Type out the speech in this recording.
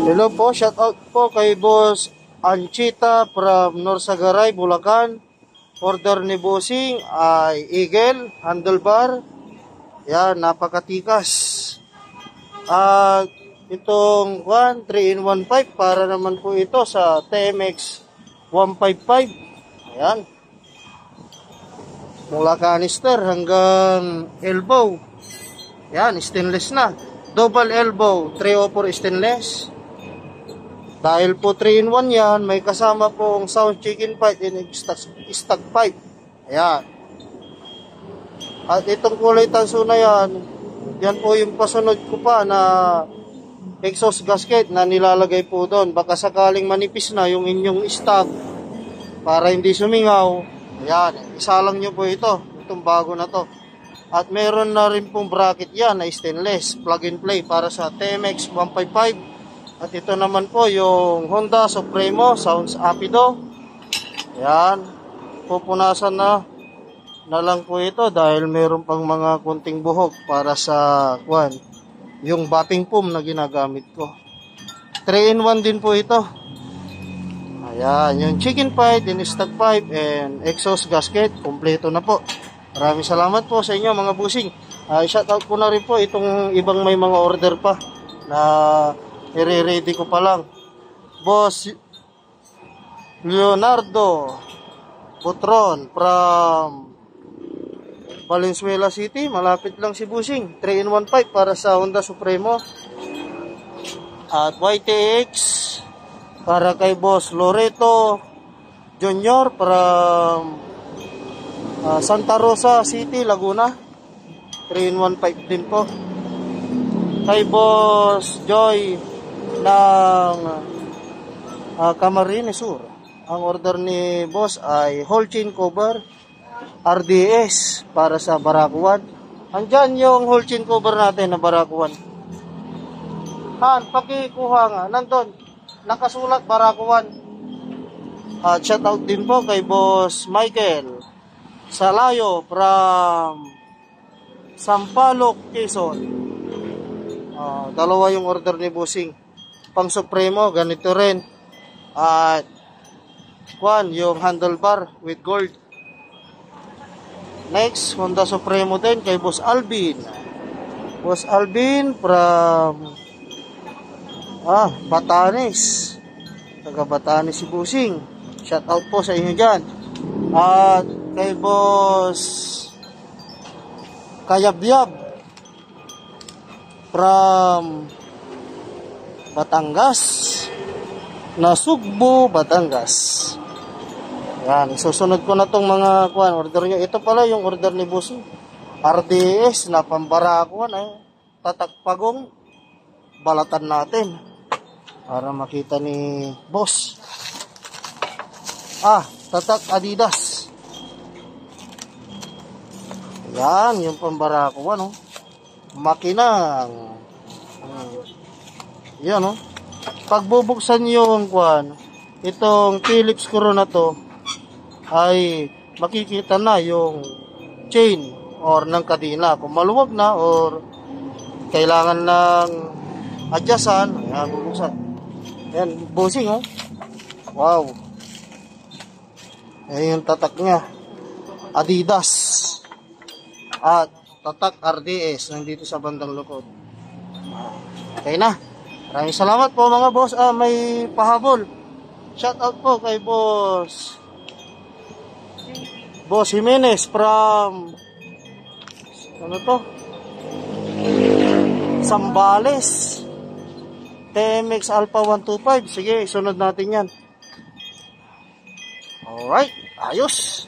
Hello po, shout out po kay Boss Anchita from Norsagaray, Bulacan. Order ni Bossing ay Eagle, handlebar. Yan, napakatikas. At itong 3-in-1 pipe para naman po ito sa TMX 155. Ayan. Mula canister hanggang elbow. Yan, stainless na. Double elbow, 304 stainless. Dahil po 3-in-1 yan, may kasama pong sound chicken pipe and stock pipe. Ayan. At itong kulay tanso na yan, yan po yung pasunod ko pa na exhaust gasket na nilalagay po doon. Baka sakaling manipis na yung inyong stock para hindi sumingaw. Ayan, isa lang nyo po ito. Itong bago na to. At meron na rin pong bracket yan na stainless, plug and play para sa TMX 155. At ito naman po yung Honda Supremo Sounds Apido. Ayan, pupunasan na lang po ito dahil meron pang mga kunting buhok para sa yung batting foam na ginagamit ko. 3-in-1 din po ito. Ayan, yung chicken pipe, din stock pipe, and exhaust gasket, kompleto na po. Maraming salamat po sa inyo mga busing. Shout out ko na rin po itong ibang may mga order pa na i-ready ko pa lang. Boss Leonardo Butron from Valenzuela City. Malapit lang si Busing. 3-in-1 pipe para sa Honda Supremo. At YTX para kay Boss Loreto Junior from Santa Rosa City, Laguna. 3-in-1 pipe din po. Kay Boss Joy ng Camarines Sur. Ang order ni Boss ay whole chain cover RDS para sa Barakuan. Andyan yung whole chain cover natin na Barakuan. Han, pakikuha nga. Nandun, nakasulat Barakuan. At shout out din po kay Boss Michael Salayo from Sampaloc, Quezon. Dalawa yung order ni Bossing. Pang Supremo, ganito rin. At yung handlebar with gold. Next, Honda Supremo din kay Boss Alvin. Boss Alvin from Batanes. Taga Batanes si Bossing. Shout out po sa inyo dyan. At kay Boss Kayabyab from Batangas, Nasugbu, Batangas. Yan, susunod ko na tong mga order nyo. Ito pala yung order ni Boss RDS na pambarakuan. Tatakpagong balatan natin para makita ni Boss. Tatak Adidas. Yan, yung pambarakuan. Makinang. Yan, pag bubuksan yung itong Phillips screw na to, ay makikita na yung chain or ng kadena kung maluwag na or kailangan ng adjustan. Ayan, bubuksan. Ayan, Bossing, wow. Ayan yung tatak niya, Adidas. At tatak RDS nandito sa bandang likod. Okay na. Maraming salamat po mga boss. May pahabol. Shout out po kay Boss Jimenez from Zambales, TMX Alpha 125. Sige, isunod natin yan. Alright, ayos.